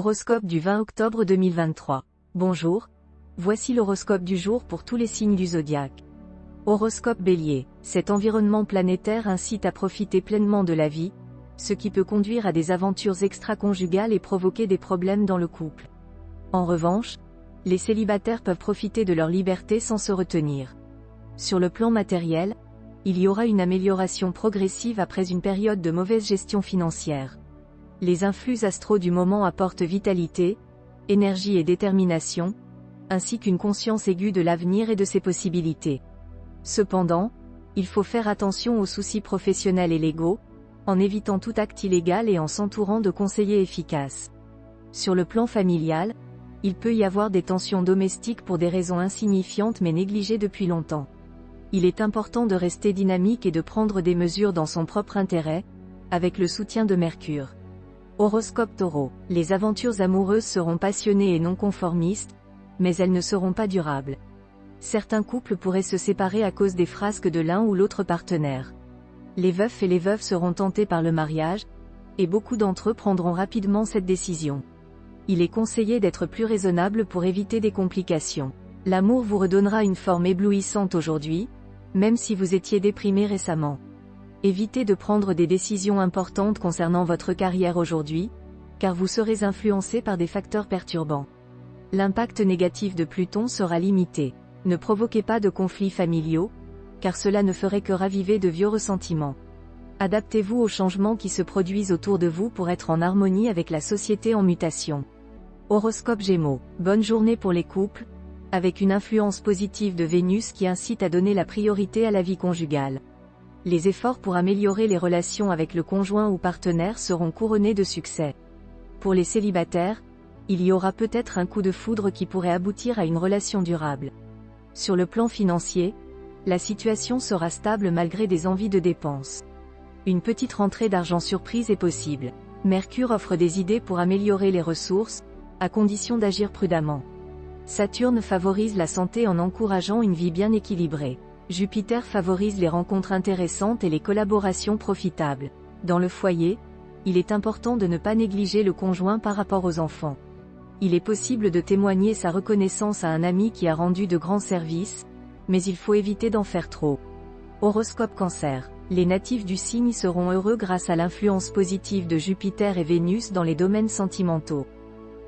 Horoscope du 20 octobre 2023. Bonjour, voici l'horoscope du jour pour tous les signes du zodiaque. Horoscope Bélier, cet environnement planétaire incite à profiter pleinement de la vie, ce qui peut conduire à des aventures extra-conjugales et provoquer des problèmes dans le couple. En revanche, les célibataires peuvent profiter de leur liberté sans se retenir. Sur le plan matériel, il y aura une amélioration progressive après une période de mauvaise gestion financière. Les influx astraux du moment apportent vitalité, énergie et détermination, ainsi qu'une conscience aiguë de l'avenir et de ses possibilités. Cependant, il faut faire attention aux soucis professionnels et légaux, en évitant tout acte illégal et en s'entourant de conseillers efficaces. Sur le plan familial, il peut y avoir des tensions domestiques pour des raisons insignifiantes mais négligées depuis longtemps. Il est important de rester dynamique et de prendre des mesures dans son propre intérêt, avec le soutien de Mercure. Horoscope Taureau, les aventures amoureuses seront passionnées et non conformistes, mais elles ne seront pas durables. Certains couples pourraient se séparer à cause des frasques de l'un ou l'autre partenaire. Les veufs et les veuves seront tentés par le mariage, et beaucoup d'entre eux prendront rapidement cette décision. Il est conseillé d'être plus raisonnable pour éviter des complications. L'amour vous redonnera une forme éblouissante aujourd'hui, même si vous étiez déprimé récemment. Évitez de prendre des décisions importantes concernant votre carrière aujourd'hui, car vous serez influencé par des facteurs perturbants. L'impact négatif de Pluton sera limité. Ne provoquez pas de conflits familiaux, car cela ne ferait que raviver de vieux ressentiments. Adaptez-vous aux changements qui se produisent autour de vous pour être en harmonie avec la société en mutation. Horoscope Gémeaux, bonne journée pour les couples, avec une influence positive de Vénus qui incite à donner la priorité à la vie conjugale. Les efforts pour améliorer les relations avec le conjoint ou partenaire seront couronnés de succès. Pour les célibataires, il y aura peut-être un coup de foudre qui pourrait aboutir à une relation durable. Sur le plan financier, la situation sera stable malgré des envies de dépenses. Une petite rentrée d'argent surprise est possible. Mercure offre des idées pour améliorer les ressources, à condition d'agir prudemment. Saturne favorise la santé en encourageant une vie bien équilibrée. Jupiter favorise les rencontres intéressantes et les collaborations profitables. Dans le foyer, il est important de ne pas négliger le conjoint par rapport aux enfants. Il est possible de témoigner sa reconnaissance à un ami qui a rendu de grands services, mais il faut éviter d'en faire trop. Horoscope Cancer, les natifs du signe seront heureux grâce à l'influence positive de Jupiter et Vénus dans les domaines sentimentaux.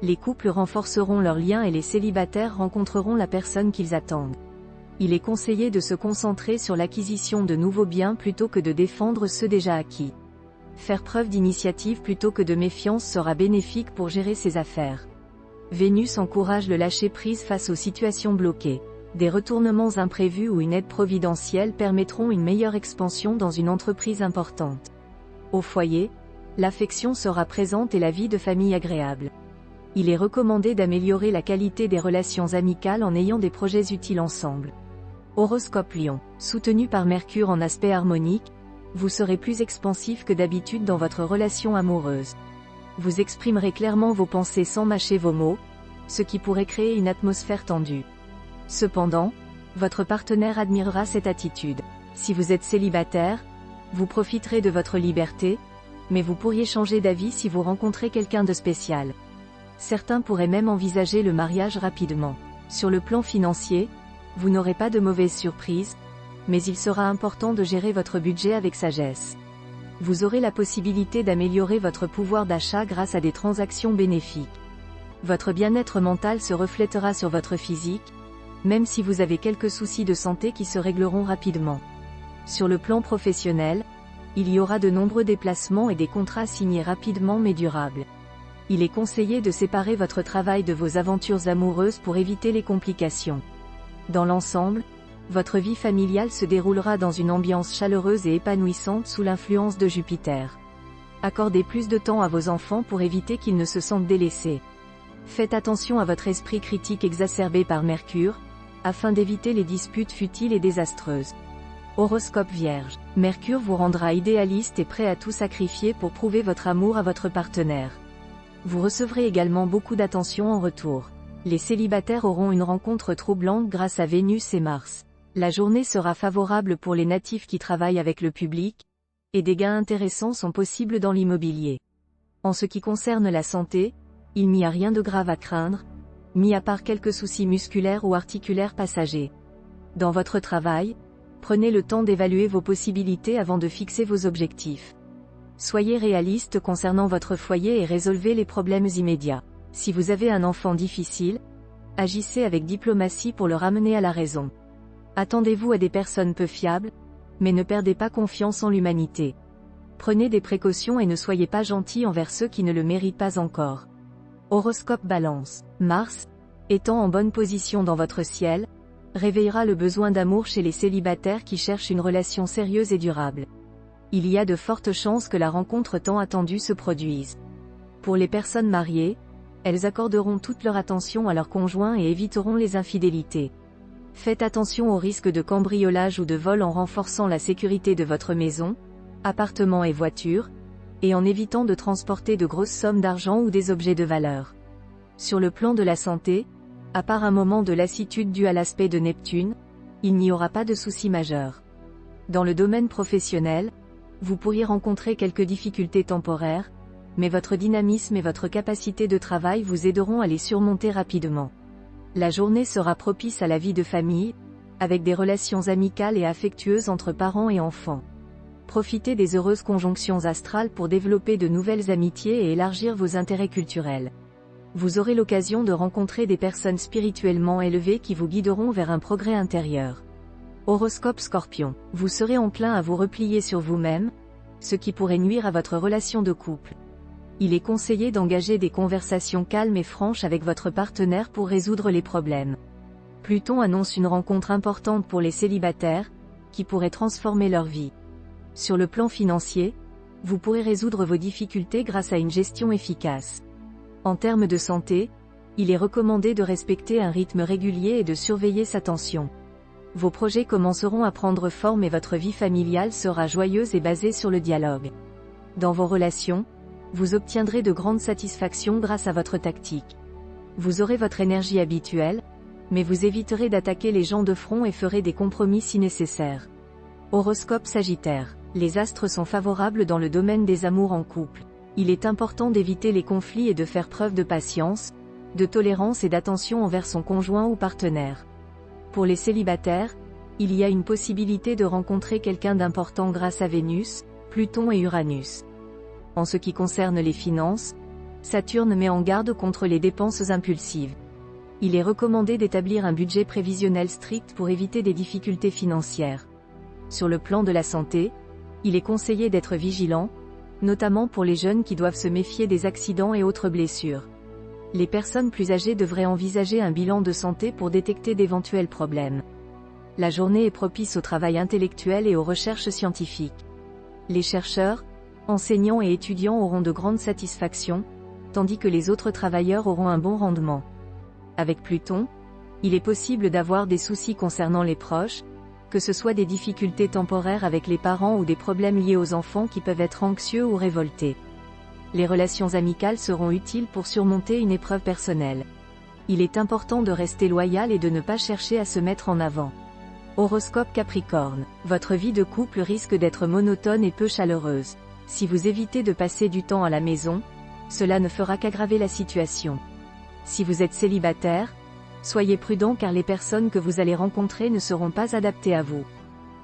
Les couples renforceront leurs liens et les célibataires rencontreront la personne qu'ils attendent. Il est conseillé de se concentrer sur l'acquisition de nouveaux biens plutôt que de défendre ceux déjà acquis. Faire preuve d'initiative plutôt que de méfiance sera bénéfique pour gérer ses affaires. Vénus encourage le lâcher-prise face aux situations bloquées. Des retournements imprévus ou une aide providentielle permettront une meilleure expansion dans une entreprise importante. Au foyer, l'affection sera présente et la vie de famille agréable. Il est recommandé d'améliorer la qualité des relations amicales en ayant des projets utiles ensemble. Horoscope Lion, soutenu par Mercure en aspect harmonique, vous serez plus expansif que d'habitude dans votre relation amoureuse. Vous exprimerez clairement vos pensées sans mâcher vos mots, ce qui pourrait créer une atmosphère tendue. Cependant, votre partenaire admirera cette attitude. Si vous êtes célibataire, vous profiterez de votre liberté, mais vous pourriez changer d'avis si vous rencontrez quelqu'un de spécial. Certains pourraient même envisager le mariage rapidement. Sur le plan financier, vous n'aurez pas de mauvaises surprises, mais il sera important de gérer votre budget avec sagesse. Vous aurez la possibilité d'améliorer votre pouvoir d'achat grâce à des transactions bénéfiques. Votre bien-être mental se reflètera sur votre physique, même si vous avez quelques soucis de santé qui se régleront rapidement. Sur le plan professionnel, il y aura de nombreux déplacements et des contrats signés rapidement mais durables. Il est conseillé de séparer votre travail de vos aventures amoureuses pour éviter les complications. Dans l'ensemble, votre vie familiale se déroulera dans une ambiance chaleureuse et épanouissante sous l'influence de Jupiter. Accordez plus de temps à vos enfants pour éviter qu'ils ne se sentent délaissés. Faites attention à votre esprit critique exacerbé par Mercure, afin d'éviter les disputes futiles et désastreuses. Horoscope Vierge, Mercure vous rendra idéaliste et prêt à tout sacrifier pour prouver votre amour à votre partenaire. Vous recevrez également beaucoup d'attention en retour. Les célibataires auront une rencontre troublante grâce à Vénus et Mars. La journée sera favorable pour les natifs qui travaillent avec le public, et des gains intéressants sont possibles dans l'immobilier. En ce qui concerne la santé, Il n'y a rien de grave à craindre, mis à part quelques soucis musculaires ou articulaires passagers. Dans votre travail, prenez le temps d'évaluer vos possibilités avant de fixer vos objectifs. Soyez réaliste concernant votre foyer et résolvez les problèmes immédiats. Si vous avez un enfant difficile, agissez avec diplomatie pour le ramener à la raison. Attendez-vous à des personnes peu fiables, mais ne perdez pas confiance en l'humanité. Prenez des précautions et ne soyez pas gentil envers ceux qui ne le méritent pas encore. Horoscope Balance. Mars, étant en bonne position dans votre ciel, réveillera le besoin d'amour chez les célibataires qui cherchent une relation sérieuse et durable. Il y a de fortes chances que la rencontre tant attendue se produise. Pour les personnes mariées, elles accorderont toute leur attention à leur conjoint et éviteront les infidélités. Faites attention au risque de cambriolage ou de vol en renforçant la sécurité de votre maison, appartement et voiture, et en évitant de transporter de grosses sommes d'argent ou des objets de valeur. Sur le plan de la santé, à part un moment de lassitude dû à l'aspect de Neptune, il n'y aura pas de soucis majeurs. Dans le domaine professionnel, vous pourriez rencontrer quelques difficultés temporaires, mais votre dynamisme et votre capacité de travail vous aideront à les surmonter rapidement. La journée sera propice à la vie de famille, avec des relations amicales et affectueuses entre parents et enfants. Profitez des heureuses conjonctions astrales pour développer de nouvelles amitiés et élargir vos intérêts culturels. Vous aurez l'occasion de rencontrer des personnes spirituellement élevées qui vous guideront vers un progrès intérieur. Horoscope Scorpion. Vous serez enclin à vous replier sur vous-même, ce qui pourrait nuire à votre relation de couple. Il est conseillé d'engager des conversations calmes et franches avec votre partenaire pour résoudre les problèmes. Pluton annonce une rencontre importante pour les célibataires, qui pourrait transformer leur vie. Sur le plan financier, vous pourrez résoudre vos difficultés grâce à une gestion efficace. En termes de santé, il est recommandé de respecter un rythme régulier et de surveiller sa tension. Vos projets commenceront à prendre forme et votre vie familiale sera joyeuse et basée sur le dialogue. Dans vos relations, vous obtiendrez de grandes satisfactions grâce à votre tactique. Vous aurez votre énergie habituelle, mais vous éviterez d'attaquer les gens de front et ferez des compromis si nécessaire. Horoscope Sagittaire. Les astres sont favorables dans le domaine des amours en couple. Il est important d'éviter les conflits et de faire preuve de patience, de tolérance et d'attention envers son conjoint ou partenaire. Pour les célibataires, il y a une possibilité de rencontrer quelqu'un d'important grâce à Vénus, Pluton et Uranus. En ce qui concerne les finances, Saturne met en garde contre les dépenses impulsives. Il est recommandé d'établir un budget prévisionnel strict pour éviter des difficultés financières. Sur le plan de la santé, il est conseillé d'être vigilant, notamment pour les jeunes qui doivent se méfier des accidents et autres blessures. Les personnes plus âgées devraient envisager un bilan de santé pour détecter d'éventuels problèmes. La journée est propice au travail intellectuel et aux recherches scientifiques. Les chercheurs, enseignants et étudiants auront de grandes satisfactions, tandis que les autres travailleurs auront un bon rendement. Avec Pluton, il est possible d'avoir des soucis concernant les proches, que ce soit des difficultés temporaires avec les parents ou des problèmes liés aux enfants qui peuvent être anxieux ou révoltés. Les relations amicales seront utiles pour surmonter une épreuve personnelle. Il est important de rester loyal et de ne pas chercher à se mettre en avant. Horoscope Capricorne. Votre vie de couple risque d'être monotone et peu chaleureuse. Si vous évitez de passer du temps à la maison, cela ne fera qu'aggraver la situation. Si vous êtes célibataire, soyez prudent car les personnes que vous allez rencontrer ne seront pas adaptées à vous.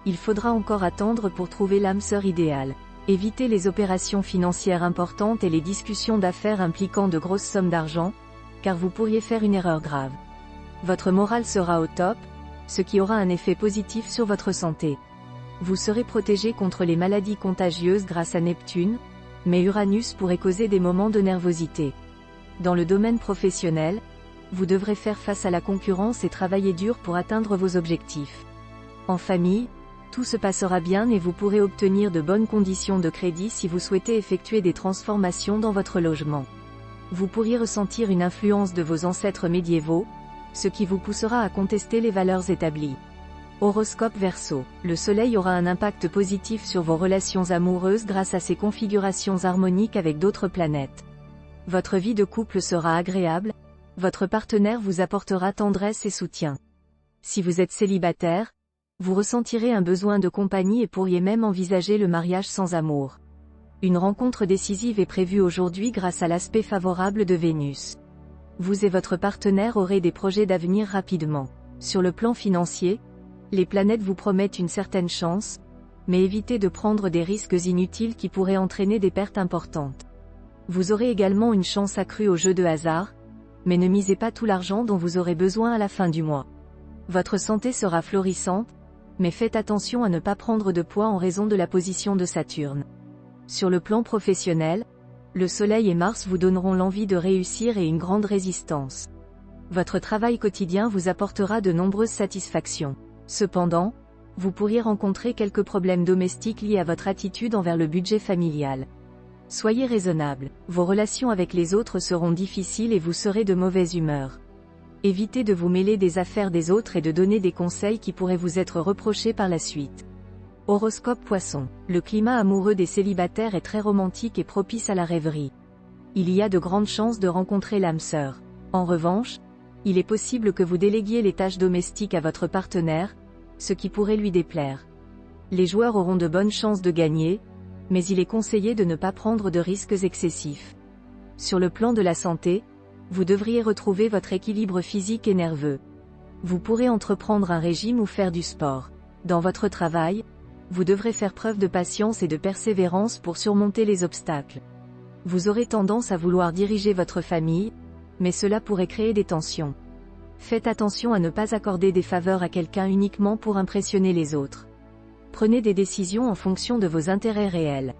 Il faudra encore attendre pour trouver l'âme sœur idéale. Évitez les opérations financières importantes et les discussions d'affaires impliquant de grosses sommes d'argent, car vous pourriez faire une erreur grave. Votre morale sera au top, ce qui aura un effet positif sur votre santé. Vous serez protégé contre les maladies contagieuses grâce à Neptune, mais Uranus pourrait causer des moments de nervosité. Dans le domaine professionnel, vous devrez faire face à la concurrence et travailler dur pour atteindre vos objectifs. En famille, tout se passera bien et vous pourrez obtenir de bonnes conditions de crédit si vous souhaitez effectuer des transformations dans votre logement. Vous pourriez ressentir une influence de vos ancêtres médiévaux, ce qui vous poussera à contester les valeurs établies. Horoscope Verseau. Le Soleil aura un impact positif sur vos relations amoureuses grâce à ses configurations harmoniques avec d'autres planètes. Votre vie de couple sera agréable, votre partenaire vous apportera tendresse et soutien. Si vous êtes célibataire, vous ressentirez un besoin de compagnie et pourriez même envisager le mariage sans amour. Une rencontre décisive est prévue aujourd'hui grâce à l'aspect favorable de Vénus. Vous et votre partenaire aurez des projets d'avenir rapidement. Sur le plan financier, les planètes vous promettent une certaine chance, mais évitez de prendre des risques inutiles qui pourraient entraîner des pertes importantes. Vous aurez également une chance accrue au jeu de hasard, mais ne misez pas tout l'argent dont vous aurez besoin à la fin du mois. Votre santé sera florissante, mais faites attention à ne pas prendre de poids en raison de la position de Saturne. Sur le plan professionnel, le Soleil et Mars vous donneront l'envie de réussir et une grande résistance. Votre travail quotidien vous apportera de nombreuses satisfactions. Cependant, vous pourriez rencontrer quelques problèmes domestiques liés à votre attitude envers le budget familial. Soyez raisonnable, vos relations avec les autres seront difficiles et vous serez de mauvaise humeur. Évitez de vous mêler des affaires des autres et de donner des conseils qui pourraient vous être reprochés par la suite. Horoscope Poisson. Le climat amoureux des célibataires est très romantique et propice à la rêverie. Il y a de grandes chances de rencontrer l'âme sœur. En revanche, il est possible que vous déléguiez les tâches domestiques à votre partenaire, ce qui pourrait lui déplaire. Les joueurs auront de bonnes chances de gagner, mais il est conseillé de ne pas prendre de risques excessifs. Sur le plan de la santé, vous devriez retrouver votre équilibre physique et nerveux. Vous pourrez entreprendre un régime ou faire du sport. Dans votre travail, vous devrez faire preuve de patience et de persévérance pour surmonter les obstacles. Vous aurez tendance à vouloir diriger votre famille, mais cela pourrait créer des tensions. Faites attention à ne pas accorder des faveurs à quelqu'un uniquement pour impressionner les autres. Prenez des décisions en fonction de vos intérêts réels.